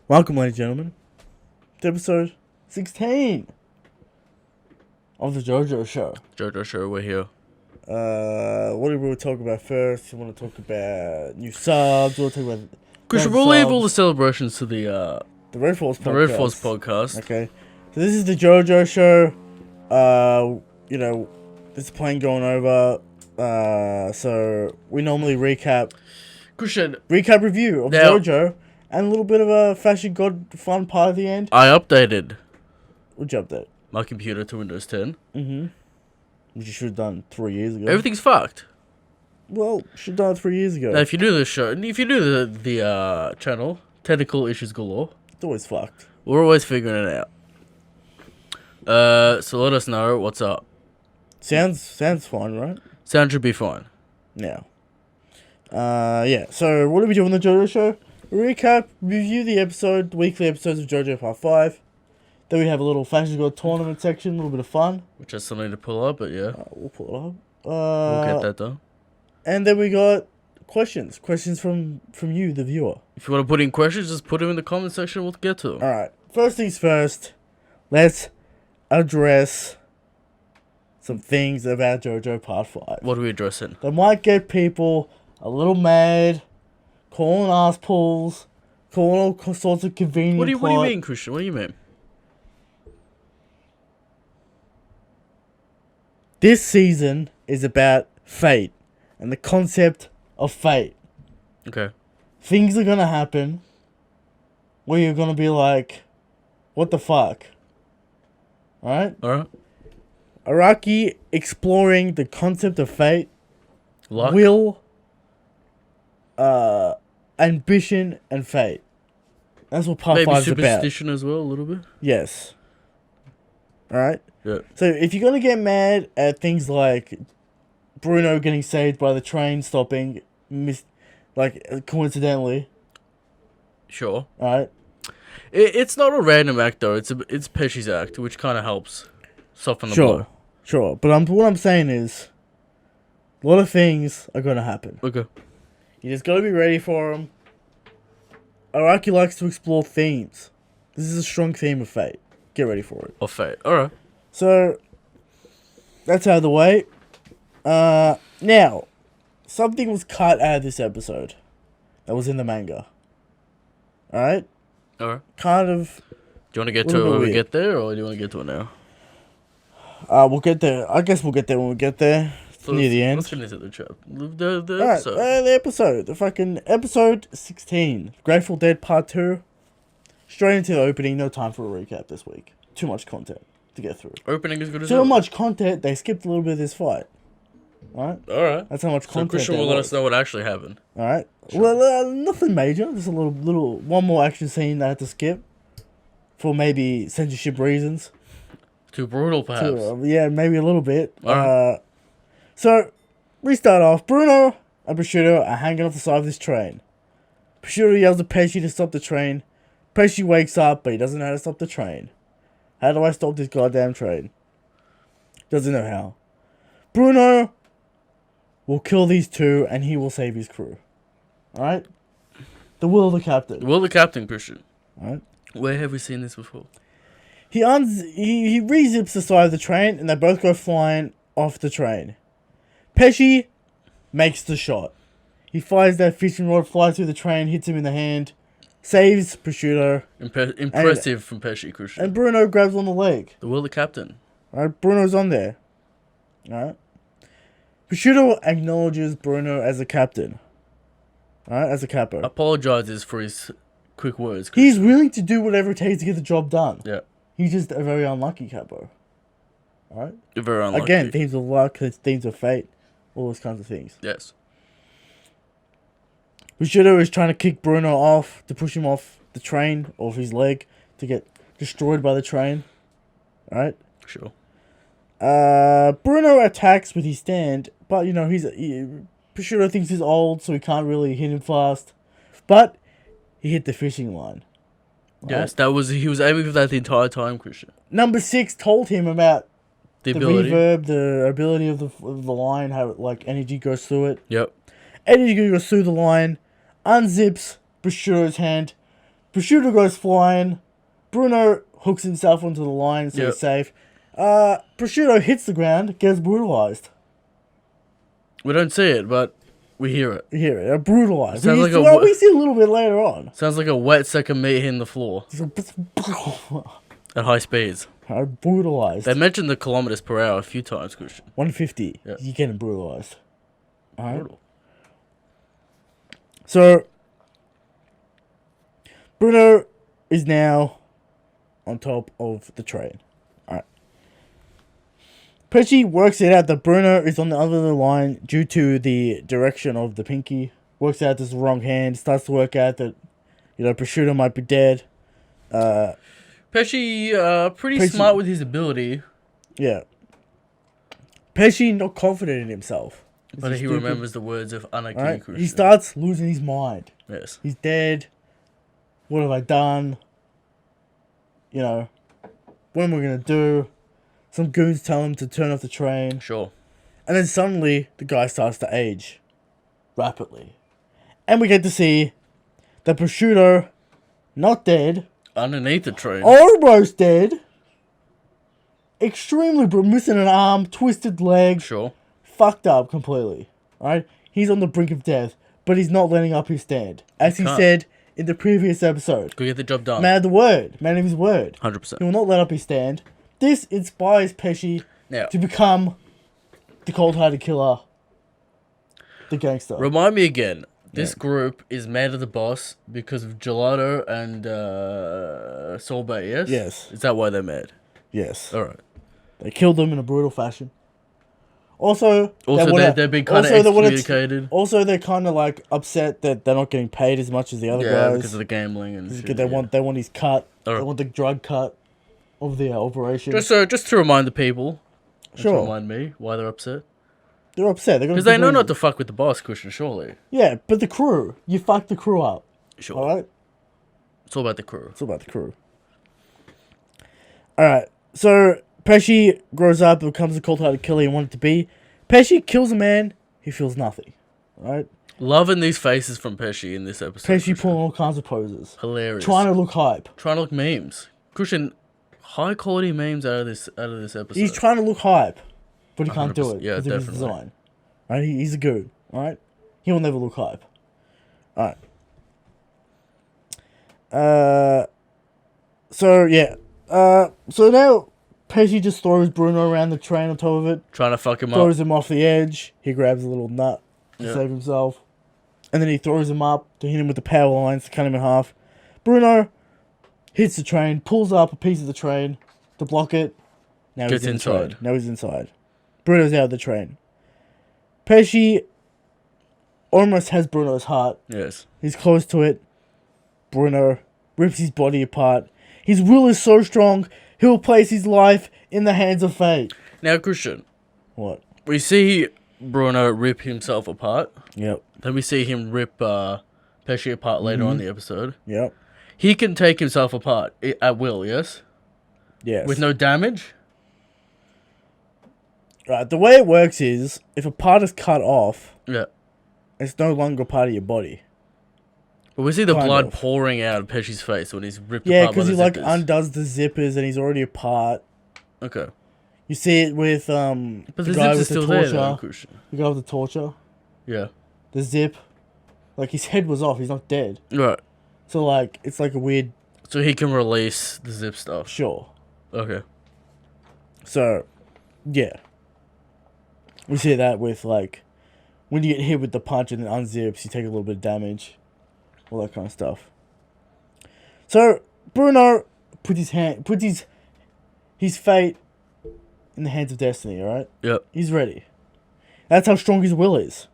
Welcome, ladies and gentlemen, to episode 16 of the Jojo Show. Jojo Show, we're here. What do we talk about first? We want to talk about new subs. We want to talk about Christian, we'll leave all the celebrations to the Red Force podcast. the Red Force podcast. Okay, so this is the Jojo Show. This plane going over. So we normally recap review of now, Jojo. And a little bit of a Fashion God fun part at the end. I updated. What'd you update? My computer to Windows 10. Mm-hmm. Which you should have done 3 years ago. Everything's fucked. Well, should have done it 3 years ago. Now, if you do the show, if you do the channel, technical issues galore. It's always fucked. We're always figuring it out. So let us know what's up. Sounds fine, right? Sound should be fine. Yeah. Yeah. So what do we do on the JoJo Show? Recap, review the weekly episodes of JoJo Part 5. Then we have a little Fashion God tournament section, a little bit of fun. Which has something to pull up, but yeah. We'll pull it up. We'll get that done. And then we got questions. Questions from you, the viewer. If you want to put in questions, just put them in the comment section. We'll get to them. Alright. First things first. Let's address some things about JoJo Part 5. What are we addressing? That might get people a little mad, calling ass pulls, calling all sorts of convenient What do you mean, Christian? What do you mean? This season is about fate and the concept of fate. Okay. Things are gonna happen where you're gonna be like, what the fuck? Alright? Alright. Araki exploring the concept of fate, Luck. will, ambition, and fate. That's what Part 5 is about. Maybe superstition as well, a little bit. Yes. Alright? Yeah. So if you're gonna get mad at things like Bruno getting saved by the train stopping, coincidentally, Sure. alright? It's not a random act though. It's Pesci's act, which kind of helps soften the blow. Sure. But what I'm saying is, a lot of things are gonna happen. Okay. You just gotta be ready for them. Araki likes to explore themes. This is a strong theme of fate. Get ready for it. Of fate. All right. So that's out of the way. Now, something was cut out of this episode that was in the manga. Alright? All right. Kind of. Do you want to get to it when we get there, or do you want to get to it now? We'll get there. I guess we'll get there when we get there. So Near the end. Let's finish the chat. The Alright, episode. the episode. The fucking episode 16. Grateful Dead Part 2. Straight into the opening. No time for a recap this week. Too much content to get through. Opening is good as So well. much content, they skipped a little bit of this fight. Alright? All right. That's how much So content Christian there will let was. us know what actually happened. Alright? Sure. Well, nothing major. Just a little, one more action scene that I had to skip. For maybe censorship reasons. Too brutal, perhaps. Yeah, maybe a little bit. Alright. So, we start off. Bruno and Prosciutto are hanging off the side of this train. Prosciutto yells at Pesci to stop the train. Pesci wakes up, but he doesn't know how to stop the train. How do I stop this goddamn train? Doesn't know how. Bruno will kill these two, and he will save his crew. Alright? The will of the captain. Will the captain, Christian? Alright? Where have we seen this before? He re-zips the side of the train, and they both go flying off the train. Pesci makes the shot. He fires that fishing rod, flies through the train, hits him in the hand, saves Prosciutto. Impressive from Pesci, Christian. And Bruno grabs on the leg. The will of the captain. Alright, Bruno's on there. Alright. Prosciutto acknowledges Bruno as a captain. Alright, as a capo. Apologizes for his quick words, He's Christian. willing to do whatever it takes to get the job done. Yeah. He's just a very unlucky capo. Alright? You're very unlucky. Again, themes of luck, themes of fate, all those kinds of things. Yes. Prosciutto is trying to kick Bruno off, to push him off the train, off his leg, to get destroyed by the train. Alright? Sure. Bruno attacks with his stand, but Prosciutto thinks he's old, so he can't really hit him fast. But he hit the fishing line. Yes, he was aiming for that the entire time, Christian. Number 6 told him about The the ability. reverb, the ability of the line, how energy goes through it. Yep. Energy goes through the line, unzips Prosciutto's hand. Prosciutto goes flying. Bruno hooks himself onto the line so he's safe. Prosciutto hits the ground, gets brutalized. We don't see it, but we hear it. You hear it? Brutalized. Sounds like we see a little bit later on. Sounds like a wet second meat hitting the floor at high speeds. Brutalized. They mentioned the kilometers per hour a few times, Christian. 150. Yeah. You're getting brutalized. Alright. Brutal. So, Bruno is now on top of the train. Alright. Pesci works it out that Bruno is on the other line due to the direction of the pinky. Works out this wrong hand. Starts to work out that, Prosciutto might be dead. Pesci, pretty smart with his ability. Yeah. Pesci not confident in himself. But he remembers the words of Anarchy. Right? He starts losing his mind. Yes. He's dead. What have I done? What am I going to do? Some goons tell him to turn off the train. Sure. And then suddenly, the guy starts to age. Rapidly. And we get to see that Prosciutto, not dead. Underneath the train. Almost dead. Extremely missing an arm, twisted leg. Sure. Fucked up completely. Right? He's on the brink of death, but he's not letting up his stand. As he said in the previous episode. Go get the job done. Man of the word. Man of his word. 100%. He will not let up his stand. This inspires Pesci to become the cold-hearted killer. The gangster. Remind me again. This group is mad at the boss because of gelato and sorbet, yes? Yes. Is that why they're mad? Yes. Alright. They killed them in a brutal fashion. Also, they've been kind of excommunicated. Also, they're kind of like upset that they're not getting paid as much as the other guys. Because of the gambling and shit. They want his cut. Alright. They want the drug cut of the operation. Just to remind the people. Sure. To remind me why they're upset. They're upset. Because they know not to fuck with the boss, Christian, surely. Yeah, but the crew. You fucked the crew up. Sure. Alright? It's all about the crew. It's all about the crew. Alright, so Pesci grows up and becomes the cold-hearted killer he wanted to be. Pesci kills a man, he feels nothing. Right? Loving these faces from Pesci in this episode. Pesci pulling all kinds of poses. Hilarious. Trying to look hype. Trying to look memes. Christian, high quality memes out of this episode. He's trying to look hype, but he can't do it Yeah, because of his definitely. design. Right? He's a goon. Alright? He will never look hype. Alright. So now Pesci just throws Bruno around the train on top of it. Trying to fuck him up. Throws him off the edge. He grabs a little nut to save himself. And then he throws him up to hit him with the power lines to cut him in half. Bruno hits the train, pulls up a piece of the train to block it. Now Gets he's inside. Now he's inside. Bruno's out of the train. Pesci almost has Bruno's heart. Yes. He's close to it. Bruno rips his body apart. His will is so strong, he'll place his life in the hands of fate. Now, Christian. What? We see Bruno rip himself apart. Yep. Then we see him rip Pesci apart later on in the episode. Yep. He can take himself apart at will, yes? Yes. With no damage? Right, the way it works is, if a part is cut off, Yeah. it's no longer part of your body. But we see the Kind blood of. pouring out of Pesci's face when he's ripped Yeah, apart by because the he zippers. undoes the zippers and he's already apart. Okay. You see it with But the the guy zips are with the still there, torture. though, Christian. The guy with the torture. Yeah. The zip. Like, his head was off. He's not dead. Right. So, like, it's like a weird... So he can release the zip stuff. Sure. Okay. So, yeah. We see that with, like, when you get hit with the punch and then unzips, you take a little bit of damage. All that kind of stuff. So, Bruno puts his fate in the hands of destiny, alright? Yep. He's ready. That's how strong his will is.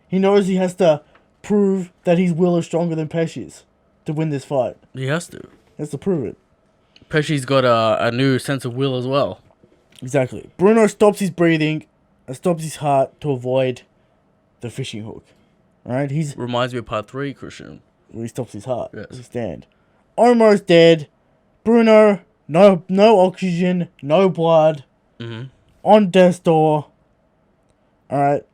He knows he has to prove that his will is stronger than Pesci's to win this fight. He has to. He has to prove it. Pesci's got a new sense of will as well. Exactly. Bruno stops his breathing and stops his heart to avoid the fishing hook. Alright? Reminds me of part 3, Christian. He stops his heart. Yes. His stand. Almost dead. Bruno, no oxygen, no blood. Mm-hmm. On death's door. Alright.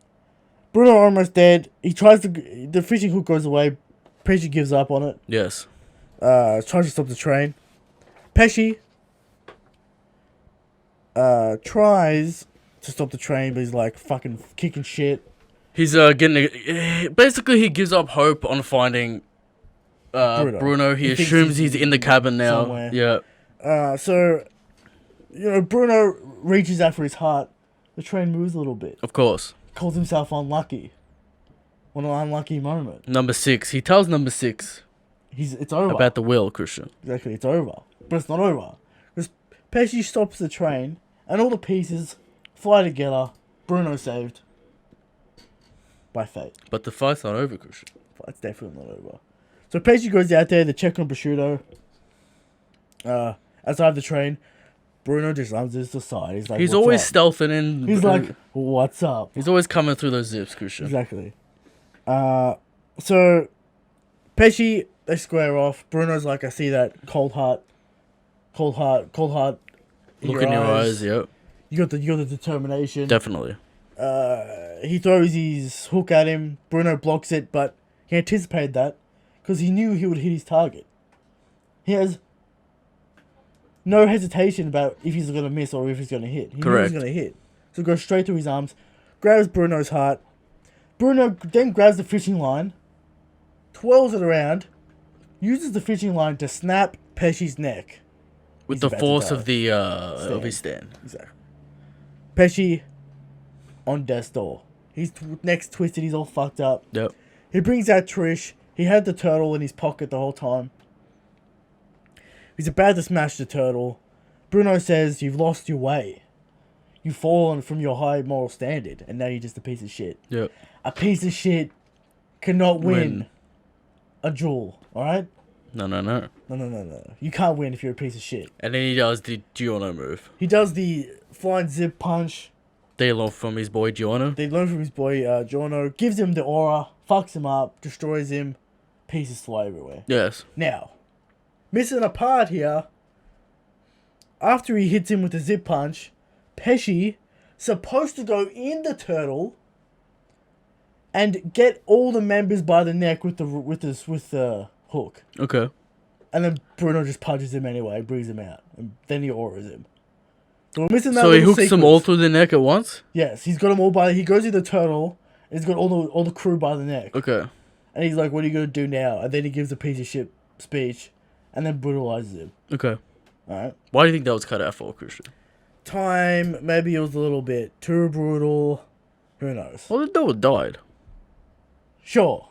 Bruno almost dead. He tries to... The fishing hook goes away. Pesci gives up on it. Yes. tries to stop the train. Pesci tries to stop the train, but he's like fucking kicking shit. He's basically he gives up hope on finding Bruno. He assumes he's in the cabin now. Somewhere. Yeah. So Bruno reaches out for his heart. The train moves a little bit. Of course. Calls himself unlucky. What an unlucky moment. Number 6. He tells number 6 It's over. about the will, Christian. Exactly, it's over. But it's not over. Because Pesci stops the train, and all the pieces fly together. Bruno saved. By fate. But the fight's not over, Christian. It's definitely not over. So Pesci goes out there to check on Prosciutto. Outside the train, Bruno just runs to the side. He's like, He's "What's always up?" stealthing in. He's like, "What's up?" He's always coming through those zips, Christian. Exactly. So Pesci, they square off. Bruno's like, "I see that cold heart. Look in your eyes, yep. You got the determination." Definitely. He throws his hook at him. Bruno blocks it, but he anticipated that because he knew he would hit his target. He has no hesitation about if he's going to miss or if he's going to hit. He knew he was going to hit. So goes straight through his arms, grabs Bruno's heart. Bruno then grabs the fishing line, twirls it around, uses the fishing line to snap Pesci's neck. With He's the about to force die. of the of his stand. Exactly. Pesci on death's door. His neck's twisted. He's all fucked up. Yep. He brings out Trish. He had the turtle in his pocket the whole time. He's about to smash the turtle. Bruno says, "You've lost your way. You've fallen from your high moral standard, and now you're just a piece of shit." Yep. A piece of shit cannot win a duel, alright? No. No. You can't win if you're a piece of shit. And then he does the Giorno move. He does the flying zip punch. They learn from his boy Giorno. They learn from his boy, Jojo. Gives him the aura, fucks him up, destroys him. Pieces fly everywhere. Yes. Now, missing a part here. After he hits him with the zip punch, Pesci supposed to go in the turtle and get all the members by the neck with the hook. Okay. And then Bruno just punches him anyway, brings him out, and then he auras him. So we're missing that. So he little hooks them sequence. all through the neck at once? Yes, he's got them all by. He goes in the turtle, and he's got all the crew by the neck. Okay. And he's like, "What are you gonna do now?" And then he gives a piece of shit speech, and then brutalizes him. Okay. All right. Why do you think that was cut out for, Christian? Time, maybe it was a little bit too brutal. Who knows? Well, the dog died. Sure,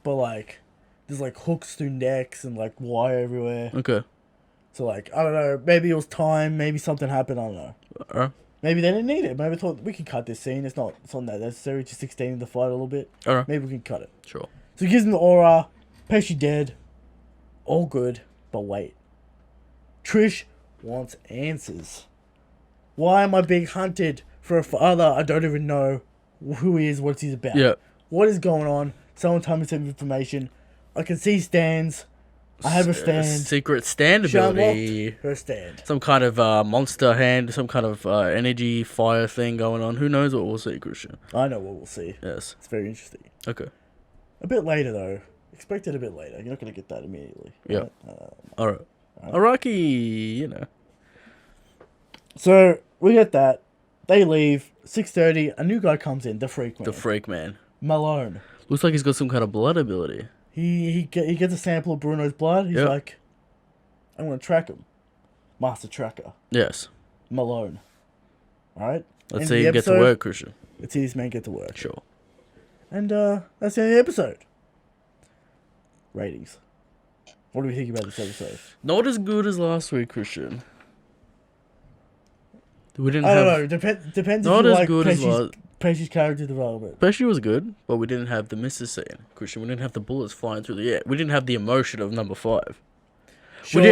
but like, there's like hooks through necks and like wire everywhere. Okay. So like, I don't know. Maybe it was time. Maybe something happened. I don't know. Alright. Maybe they didn't need it. Maybe they thought we can cut this scene. It's not that necessary to 16 the fight a little bit. Alright. Maybe we can cut it. Sure. So he gives him the aura. Pesci dead. All good, but wait. Trish wants answers. Why am I being hunted for a father I don't even know who he is, what he's about? Yeah. What is going on? Someone tell me some information. I can see stands. I have a stand. Secret stand She ability. unlocked her stand. Some kind of monster hand, some kind of energy fire thing going on. Who knows what we'll see, Christian? I know what we'll see. Yes. It's very interesting. Okay. A bit later, though. Expect it a bit later. You're not going to get that immediately. Yeah. Alright. Alrighty, you know. So, we get that. They leave. 6:30. A new guy comes in. The Freak Man. The freak man. Malone. Looks like he's got some kind of blood ability. He gets a sample of Bruno's blood. He's like, I'm going to track him. Master Tracker. Yes. Malone. Alright? Let's see him get to work, Christian. Let's see this man get to work. Sure. And that's the end of the episode. Ratings. What do we think about this episode? Not as good as last week, Christian. We didn't I have... don't know. Depends Not if you as like good as Pesci's character development. Pesci was good, but we didn't have the misses scene, Christian. We didn't have the bullets flying through the air. We didn't have the emotion of number 5. Sure. We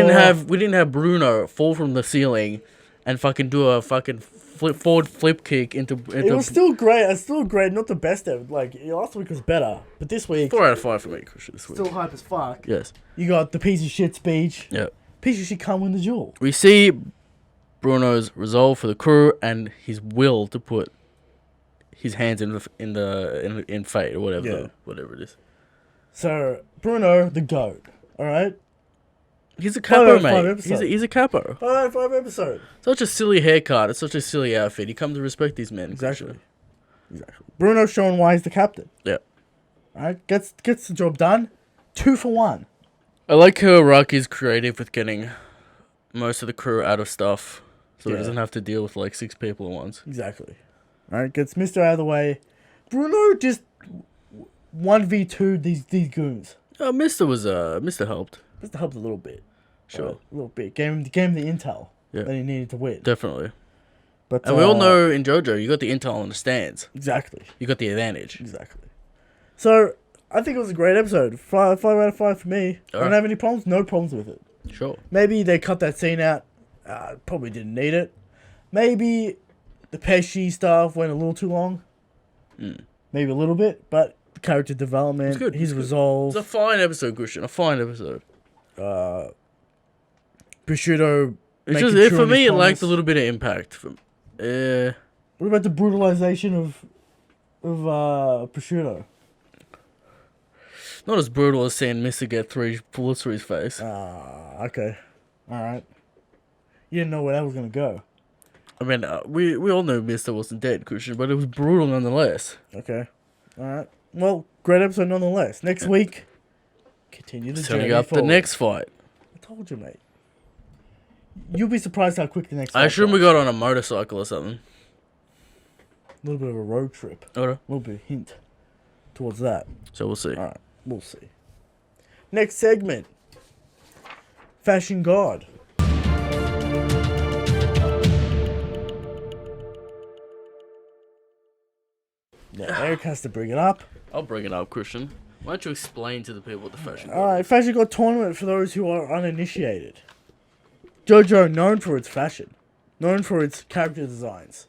didn't have Bruno fall from the ceiling and fucking do a fucking forward flip kick into It was still great. It's still great. Not the best ever. Like, last week was better. But this week... 4 out of 5 for me, Christian, this week. Still hype as fuck. Yes. You got the piece of shit speech. Yeah. Piece of shit can't win the duel. We see Bruno's resolve for the crew and his will to put his hands in fate or whatever, Yeah. whatever it is. So, Bruno, the GOAT. Alright? He's a capo, Five mate. episodes. He's a capo. 5 episodes. Such a silly haircut. It's such a silly outfit. You come to respect these men. Exactly. Bruno's showing why he's the captain. Yeah. Alright, gets the job done. 2 for 1. I like how Araki's creative with getting most of the crew out of stuff, so he doesn't have to deal with like 6 people at once. Exactly. Alright, gets Mister out of the way. Bruno just 1v2 these goons. Mister helped. Mister helped a little bit. Sure. A little bit. Gave him the intel that he needed to win. Definitely. But and we all know in Jojo, you got the intel on the stands. Exactly. You got the advantage. Exactly. So, I think it was a great episode. 5 out of 5 for me. I don't have any problems. No problems with it. Sure. Maybe they cut that scene out. Probably didn't need it. Maybe the Pesci stuff went a little too long. Maybe a little bit. But the character development, his resolve. It's a fine episode, Christian. A fine episode. Prosciutto. It's just, for me, it lacked a little bit of impact. What about the brutalization of Prosciutto? Not as brutal as seeing Mister get 3 bullets through his face. Okay. Alright. You didn't know where that was going to go. I mean, we all know Mister wasn't dead, Christian, but it was brutal nonetheless. Okay. Alright. Well, great episode nonetheless. Next week, continue the journey Setting up forward. the next fight. I told you, mate. You'll be surprised how quick the next fight I assume we goes. got on a motorcycle or something. A little bit of a road trip. Okay. A little bit of hint towards that. So we'll see. Alright. We'll see. Next segment. Fashion God. Now, Eric has to bring it up. I'll bring it up, Christian. Why don't you explain to the people what the fashion God Alright, Fashion God tournament for those who are uninitiated. Jojo, known for its fashion. Known for its character designs.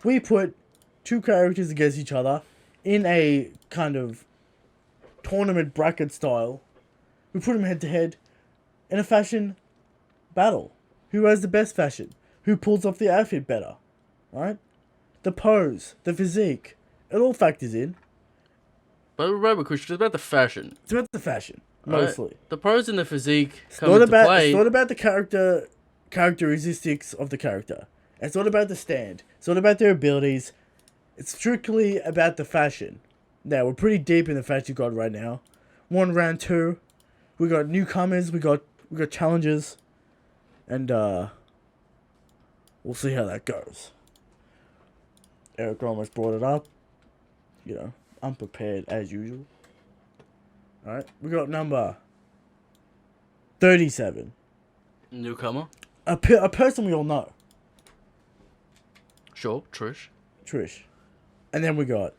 We put 2 characters against each other in a kind of tournament bracket style. We put them head to head in a fashion battle. Who has the best fashion? Who pulls off the outfit better? Right? The pose, the physique, it all factors in. But remember, Christian, it's about the fashion. It's about the fashion, mostly. Right? The pose and the physique It's come not into play. It's not about the characteristics of the character. It's not about the stand. It's not about their abilities. It's strictly about the fashion. Now, we're pretty deep in the Fashion God right now. 1 round 2. We got newcomers. We got challengers. And, we'll see how that goes. Eric almost brought it up. You know, unprepared as usual. Alright, we got number 37. Newcomer. A person we all know. Sure, Trish. And then we got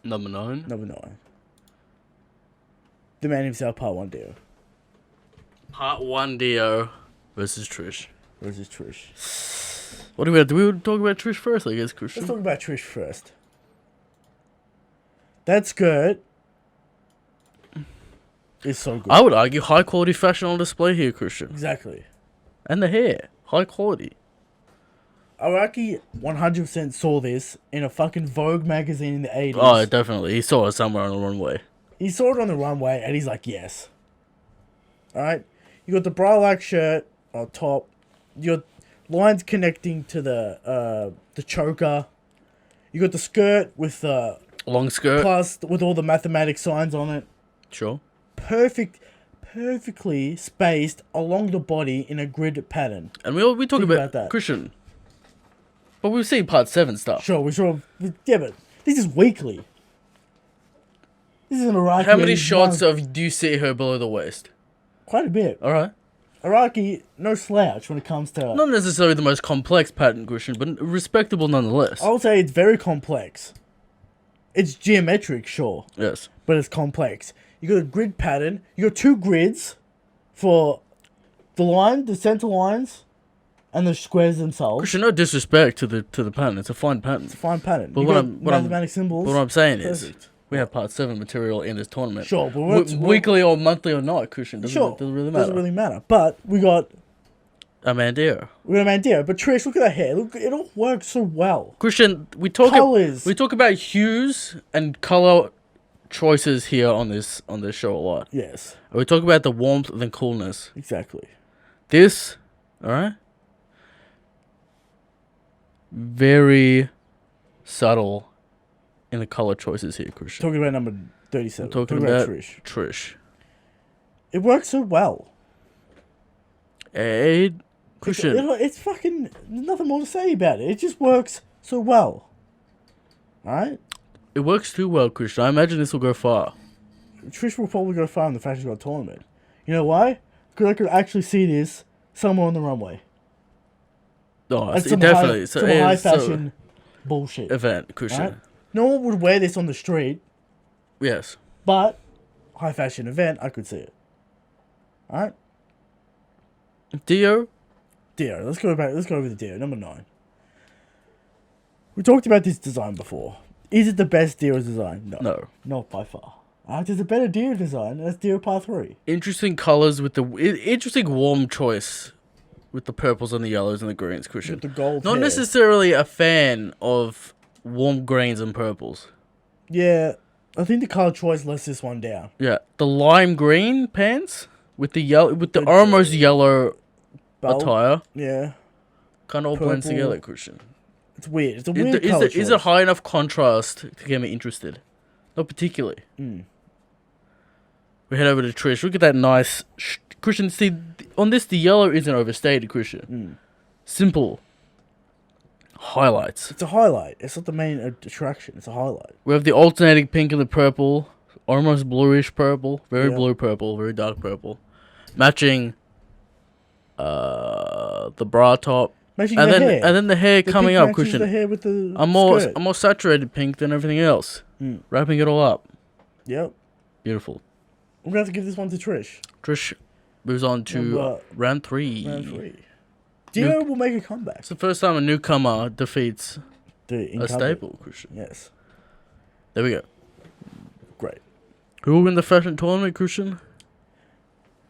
Number 9. number 9. The man himself, Part 1 Dio. Part 1 Dio versus Trish. Trish. What do we have? Do we talk about Trish first, I guess, Christian? Let's talk about Trish first. That skirt is so good. I would argue high quality fashion on display here, Christian. Exactly. And the hair. High quality. Araki 100% saw this in a fucking Vogue magazine in the 80s. Oh, definitely. He saw it somewhere on the runway. He saw it on the runway and he's like, yes. Alright? You got the bra-like shirt on top. You got lines connecting to the choker. You got the skirt with the long skirt. plus with all the mathematic signs on it. Sure. Perfectly spaced along the body in a grid pattern. And we talk about that. Christian. But we've seen Part 7 stuff. Sure, yeah, but this is weekly. This is an Araki. How many shots do you see her below the waist? Quite a bit. Alright. Araki, no slouch when it comes to... Not necessarily the most complex pattern, Christian, but respectable nonetheless. I would say it's very complex. It's geometric, sure. Yes. But it's complex. You got a grid pattern. You got 2 grids for the center lines, and the squares themselves. Christian, no disrespect to the pattern. It's a fine pattern. It's a fine pattern. But you got mathematic symbols. But what I'm saying is, Perfect. we have Part 7 material in this tournament. Sure, but weekly or monthly or not, Christian, doesn't really matter. Doesn't really matter. But we got Amandeo. We got Amandeo. But Trish, look at her hair. Look, it all works so well. Christian, we talk about hues and color choices here on this show a lot. Yes. We talk about the warmth and the coolness. Exactly. This, all right, very subtle in the color choices here, Christian. Talking about number 37. I'm talking about Trish. Trish. It works so well. Christian. It's fucking... There's nothing more to say about it. It just works so well. Alright? It works too well, Christian. I imagine this will go far. Trish will probably go far in the Fashion God tournament. You know why? Because I could actually see this somewhere on the runway. Oh, That's definitely. Some high fashion bullshit. Event, Christian. Right? No one would wear this on the street. Yes. But high fashion event, I could see it. Alright? Dio? Let's go over the Dio, number 9. We talked about this design before. Is it the best Dio design? No. Not by far. There's a better Dio design. That's Dio Part 3. Interesting colors with the... Interesting warm choice with the purples and the yellows and the greens, Christian. With the gold Not hair. necessarily a fan of warm greens and purples. Yeah, I think the color choice lets this one down. Yeah. The lime green pants with the yellow... With the almost yellow attire. Yeah. Kind of all blends together, Christian. It's weird. It's a weird color choice. Is it high enough contrast to get me interested? Not particularly. We head over to Trish. Look at that nice... Christian, see, on this, the yellow isn't overstated, Christian. Simple. Highlights. It's a highlight. It's not the main attraction. It's a highlight. We have the alternating pink and the purple. Almost bluish purple. Very blue purple. Very dark purple. Matching the bra top. Matching the hair. And then the hair coming up, Christian. The hair with the I'm more saturated pink than everything else. Wrapping it all up. Yep. Beautiful. I'm going to have to give this one to Trish. Trish moves on to round 3. Dio will make a comeback. It's the first time a newcomer defeats a staple, Christian. Yes. There we go. Great. Who will win the fashion tournament, Christian?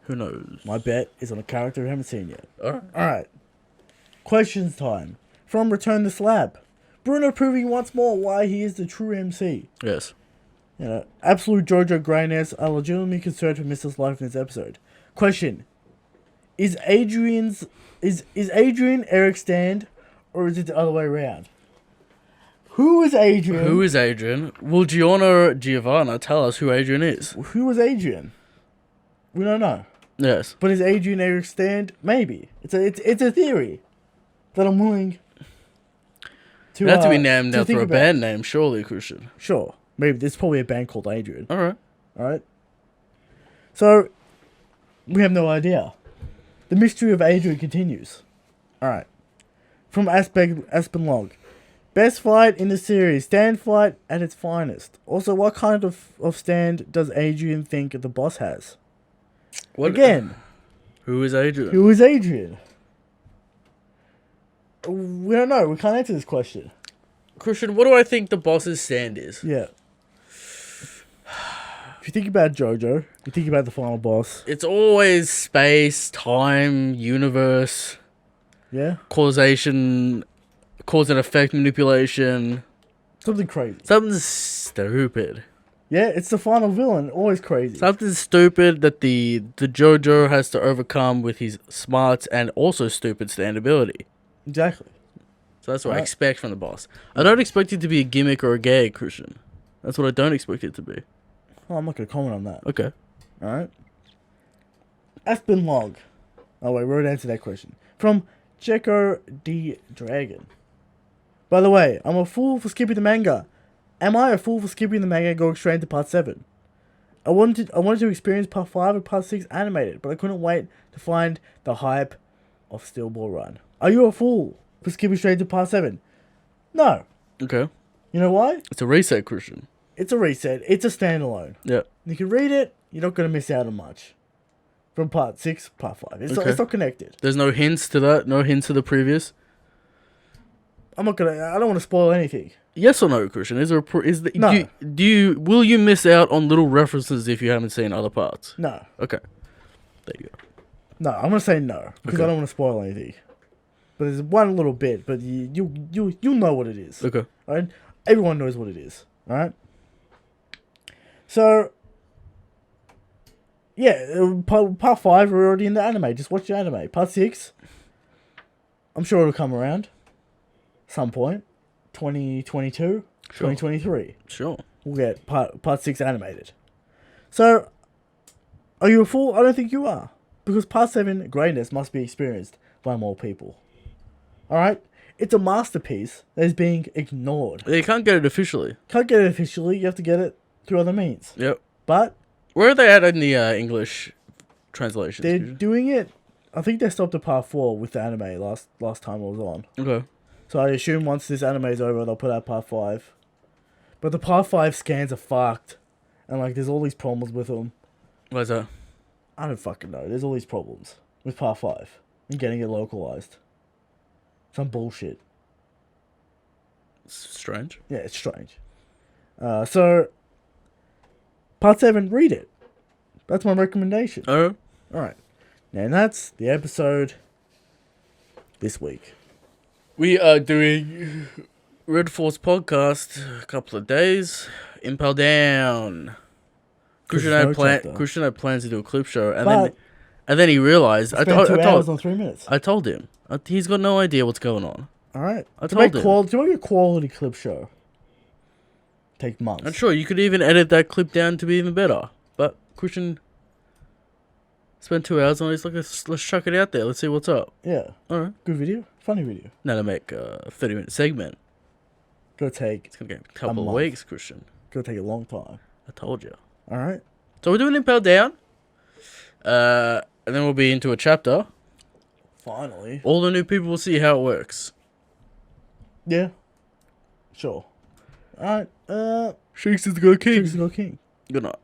Who knows? My bet is on a character we haven't seen yet. Alright. Questions time. From Return the Slab. Bruno proving once more why he is the true MC. Yes. You know, absolute Jojo greyness. I legitimately concerned for Mrs. Life in this episode. Question. Is Adrian Eric's stand, or is it the other way around? Who is Adrian? Will Giovanna tell us who Adrian is? Who is Adrian? We don't know. Yes. But is Adrian Eric's stand? Maybe. It's a theory that I'm willing to... It has to be named after a band name, surely, Christian. Sure. Maybe there's probably a band called Adrian. Alright. So, we have no idea. The mystery of Adrian continues. Alright. From Aspen Log. Best fight in the series. Stand fight at its finest. Also, what kind of stand does Adrian think the boss has? Again. Who is Adrian? We don't know. We can't answer this question. Christian, what do I think the boss's stand is? Yeah. If you think about Jojo, you think about the final boss. It's always space, time, universe. Yeah. Causation, cause and effect manipulation. Something crazy. Something stupid. Yeah, it's the final villain. Always crazy. Something stupid that the Jojo has to overcome with his smarts and also stupid stand ability. Exactly. So that's what I expect from the boss. I don't expect it to be a gimmick or a gag, Christian. That's what I don't expect it to be. Oh, I'm not going to comment on that. Okay. Alright. Aspen Log. Oh, wait, we already answered that question. From Checo D. Dragon. By the way, I'm a fool for skipping the manga. Am I a fool for skipping the manga and going straight into part 7? I wanted to experience part 5 and part 6 animated, but I couldn't wait to find the hype of Steel Ball Run. Are you a fool for skipping straight to part 7? No. Okay. You know why? It's a reset, Christian. It's a reset. It's a standalone. Yeah. You can read it, you're not going to miss out on much. From part 6, part 5. It's not connected. There's no hints to that? No hints to the previous? I don't want to spoil anything. Yes or no, Christian? No. Will you miss out on little references if you haven't seen other parts? No. Okay. There you go. No, I'm gonna say no because I don't want to spoil anything. But there's one little bit, but you'll know what it is. Okay. Right? Everyone knows what it is. All right. So, yeah, part 5, we're already in the anime. Just watch the anime. Part 6, I'm sure it'll come around some point. 2022, Sure. 2023. Sure. We'll get part 6 animated. So, are you a fool? I don't think you are. Because part 7 greatness must be experienced by more people. Alright? It's a masterpiece that is being ignored. You can't get it officially. Can't get it officially, you have to get it through other means. Yep. But where are they at in the English translations? they're doing it. I think they stopped at part 4 with the anime last time I was on. Okay. So I assume once this anime is over, they'll put out part 5. But the part 5 scans are fucked. And like, there's all these problems with them. Why's that? I don't fucking know. There's all these problems with part 5 and getting it localized. Some bullshit. Strange. Yeah, it's strange. So, part 7, read it. That's my recommendation. Oh. Alright. And that's the episode this week. We are doing Red Force podcast a couple of days. Impel down. Christian had plans to do a clip show, and then he realized. I told 2 hours on 3 minutes. I told him. He's got no idea what's going on. All right. I told him. To make a quality clip show, take months. I'm sure you could even edit that clip down to be even better. But Christian spent 2 hours on it. He's like, let's chuck it out there. Let's see what's up. Yeah. All right. Good video. Funny video. Now to make a 30-minute segment. It's gonna get a couple of weeks, Christian. Gonna take a long time. I told you. All right. So we're doing Impel Down. And then we'll be into a chapter. Finally. All the new people will see how it works. Yeah. Sure. All right. Shakes is the King. Shakes is the King. Good night.